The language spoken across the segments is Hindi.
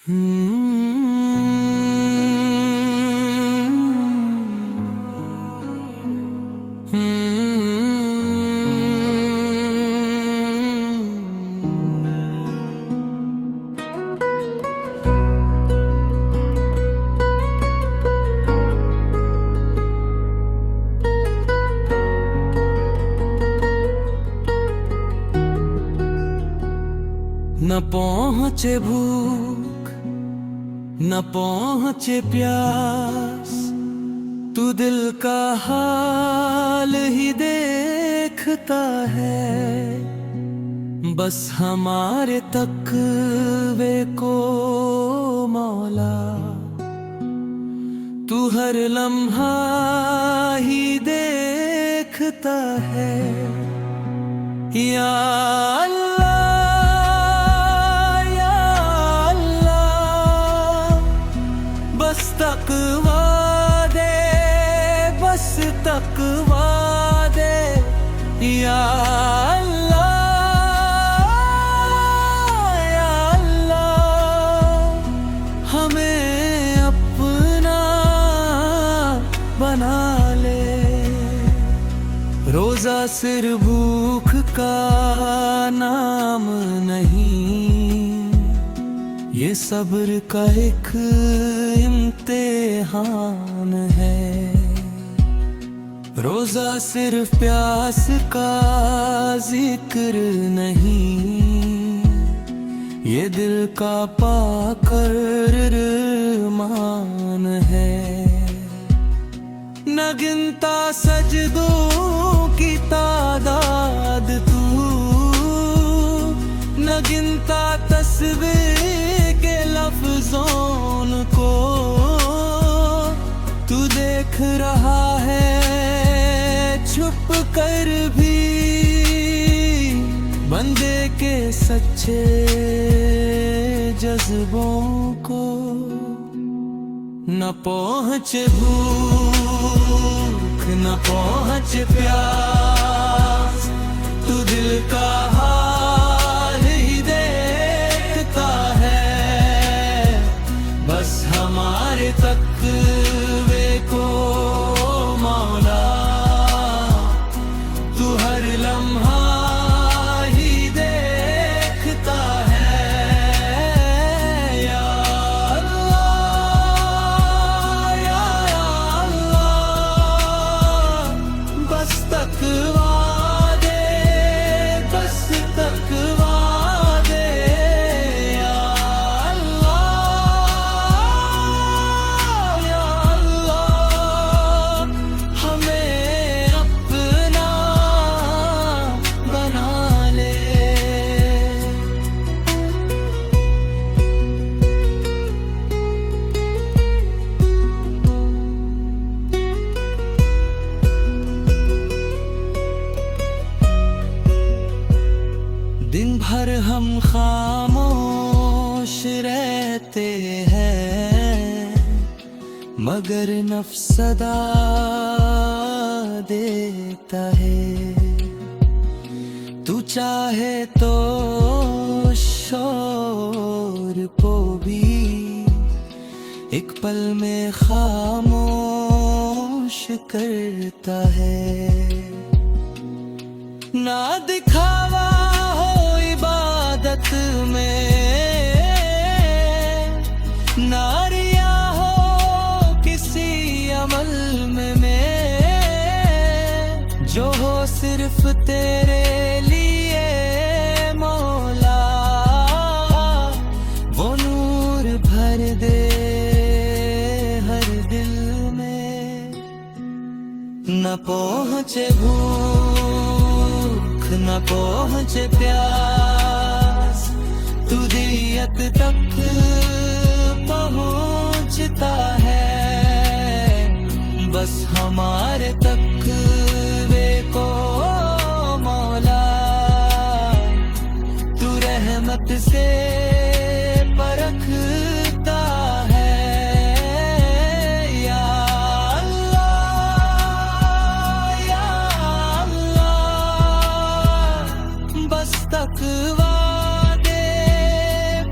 न पहुँचे भूख न पहुँचे प्यास, तू दिल का हाल ही देखता है। बस हमारे तकवे को मौला, तू हर लम्हा ही देखता है। या अल्लाह बस तकवा दे, बस तकवा दे। या अल्लाह या अल्लाह, हमें अपना बना ले। रोजा सिर्फ भूख का नाम नहीं, ये सब्र का एक इम्तिहान है। रोजा सिर्फ प्यास का जिक्र नहीं, ये दिल का पाकर मान है। न गिनता सजदों की तादाद तू, न गिनता तस्वीर के लफ्ज़ों को। तू देख रहा है छुप कर भी बंदे के सच्चे जज्बों को। न पहुँचे भूख न पहुँचे प्यास, तू दिल का हाल ही देखता है। बस हमारे तकवे को मौला, तू हर लम्हा ही देखता है। या अल्लाह या अल्लाह, बस तकवा दे, बस तकवा दे। या अल्लाह या अल्लाह, हमें अपना बना ले। दिन भर हम खामोश रहते हैं, मगर नफ्स सदा देता है। तू चाहे तो शोर को भी एक पल में खामोश करता है। ना दिखावा हो इबादत में, ना रिया हो किसी अमल में, जो हो सिर्फ तेरे लिए मौला, वो नूर भर दे हर दिल में। न पहुँचे भूख न पहुँचे प्यास, तू दियत तक पहुँचता है। बस हमारे तकवे को मौला, तू रहमत से परखता है। या अल्लाह या अल्लाह, बस तकवा दे,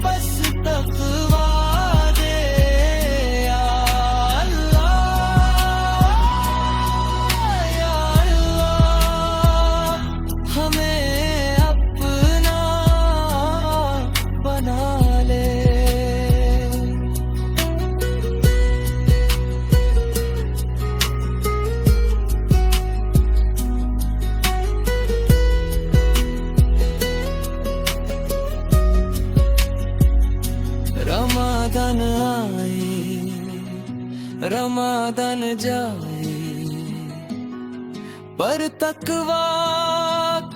बस तकवा रमादान आए, रमादान जाए, पर तकवा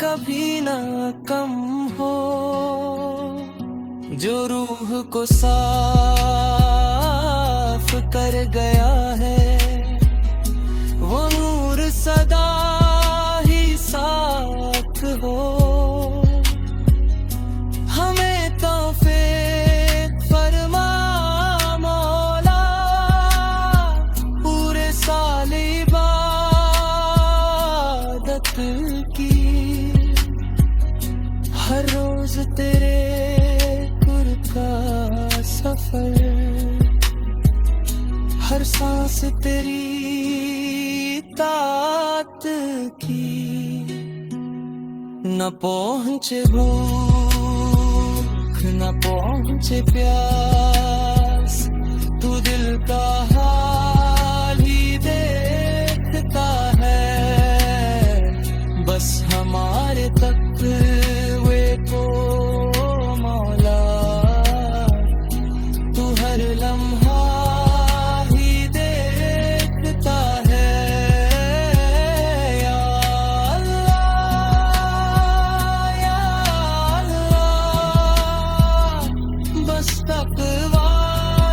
कभी ना कम हो। जो रूह को साफ कर गया है, वो नूर सदा ही साथ हो। हमें तौफीक फरमा मौला, पूरे साल इबादत की। हर रोज तेरे गुर का सफर, हर सांस तेरी तात की। न पहुँचे भूख न पहुँचे प्यास, तू दिल का हाल ही देखता है। बस हमारे तक़वे को मौला, तू हर लम्हा ही देखता है। या अल्लाह या अल्लाह, बस तक़वा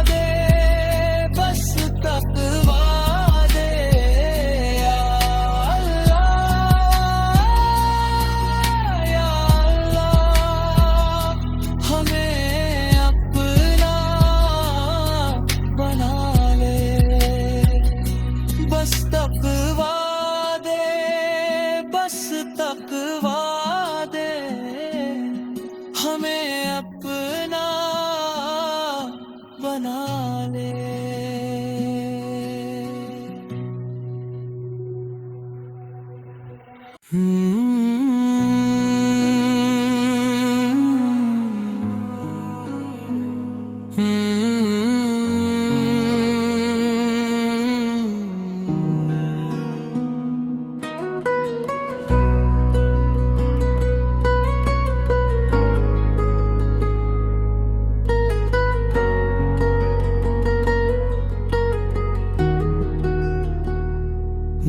दे, बस तक़वा दे। या अल्लाह या अल्लाह, हमें अपना बना ले। बस तक़वा दे, बस तक़वा दे, हमें अपना बना ले।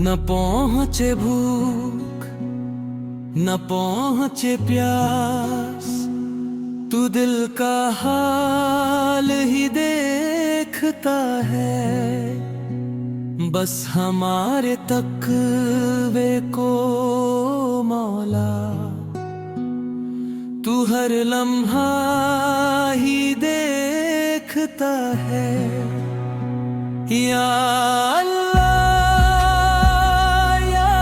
न पहुँचे भूख न पहुँचे प्यास, तू दिल का हाल ही देखता है। बस हमारे तक़वे को मौला, तू हर लम्हा ही देखता है। या अल्लाह या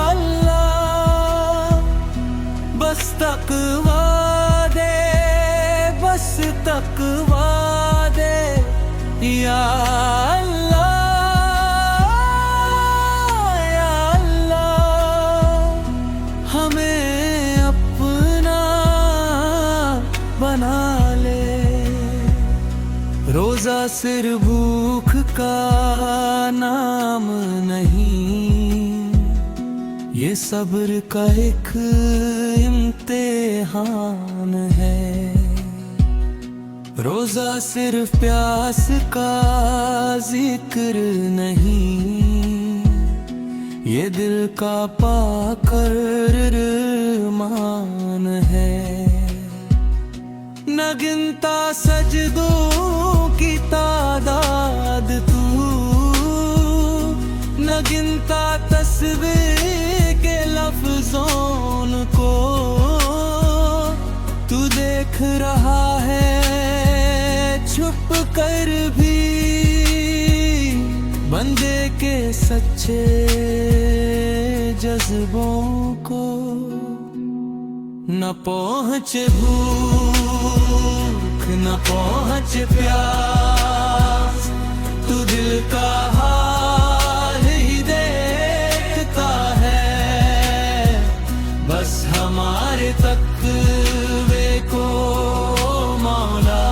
अल्लाह, बस तक़वा दे, बस तक़वा दे। या अल्लाह या अल्लाह, हमें अपना बना ले। रोज़ा सिर भूख का नाम नहीं, ये सब्र का एक इम्तिहान है। रोज़ा सिर्फ प्यास का जिक्र नहीं, ये दिल का पाकर मान है। न गिनता सजदों की तादाद तू, न गिनता तस्बीह के लफ्ज़ों को। तू देख रहा है छुप कर भी बंदे के सच्चे जज्बों को। न पहुँचे भूख न पहुँचे प्यास, तू दिल का हाल ही देखता है। बस हमारे तक़वे को मौला,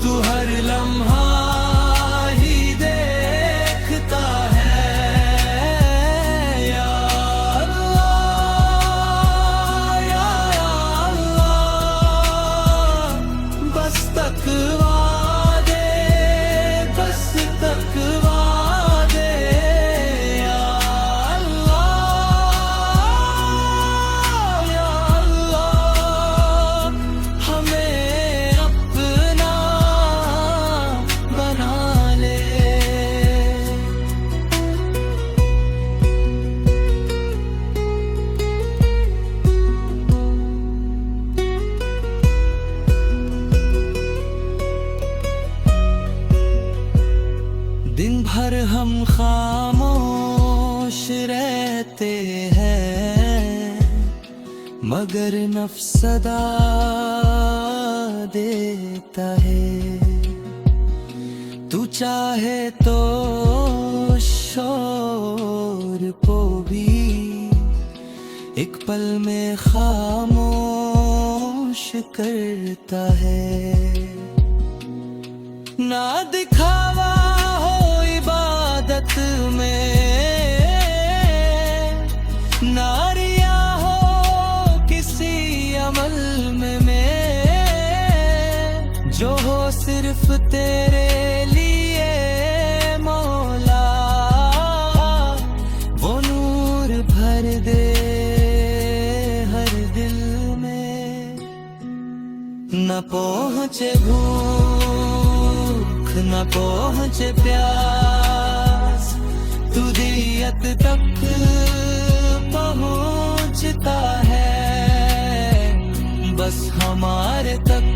तू हर लम्हा ही देखता है। या अल्लाह या अल्लाह, बस तक हर हम खामोश रहते हैं, मगर नफ्स सदा देता है। तू चाहे तो शोर को भी एक पल में खामोश करता है। ना दिखावा हो इबादत में, ना रिया हो किसी अमल में, जो हो सिर्फ तेरे लिए मौला, वो नूर भर दे हर दिल में। न पहुँचे भूख न पहुँचे प्यास, तू दियत तक पहुँचता है। बस हमारे तक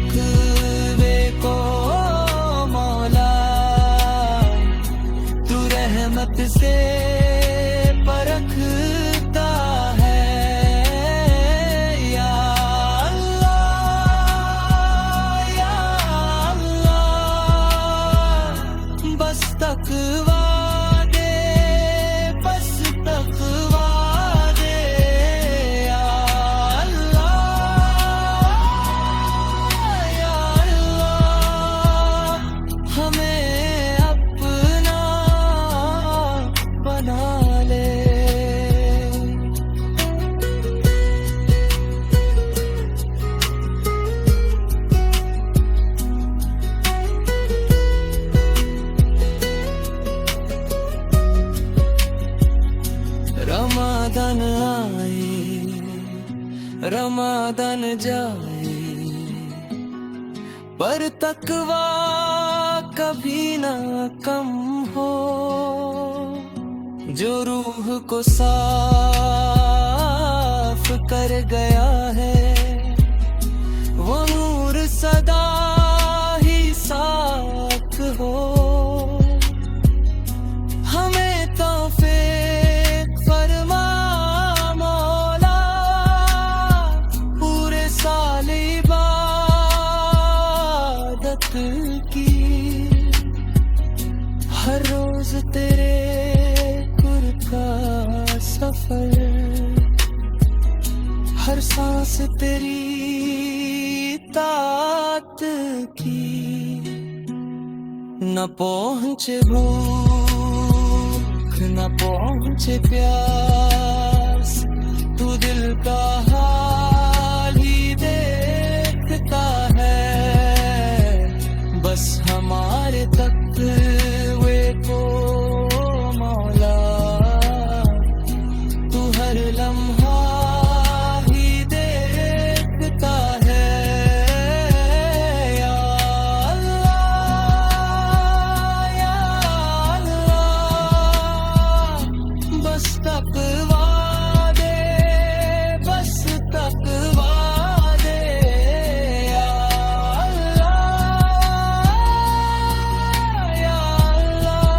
वे को मौला, तू रहमत से परखता है। या अल्लाह या अल्लाह, बस तकवा दे, बस तकवा दे। या अल्लाह या अल्लाह, हमें अपना बना ले। रमादान आए रमादान जाए, पर तकवा कभी ना कम हो। जो रूह को साफ कर गया है, वो नूर सदा ही साथ हो। हमें तौफीक फरमा मौला, पूरे साल इबादत की। हर रोज तेरे गुर का सफर, हर सांस तेरी तात की। न पहुँचे भूख न पहुँचे प्यास, तू दिल का हाल ही देखता है। बस हमारे तक वे को मौला, तू हर लम्हा ही देखता है। या अल्लाह या अल्लाह, बस तकवा दे, बस तकवा दे। या अल्लाह या अल्लाह,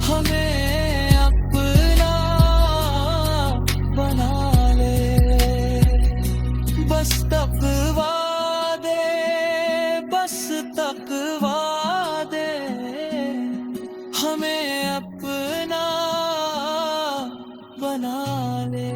हमें अपना बना ले। बस तकवा दे, बस तकवा दे, हमें अपना बना ले।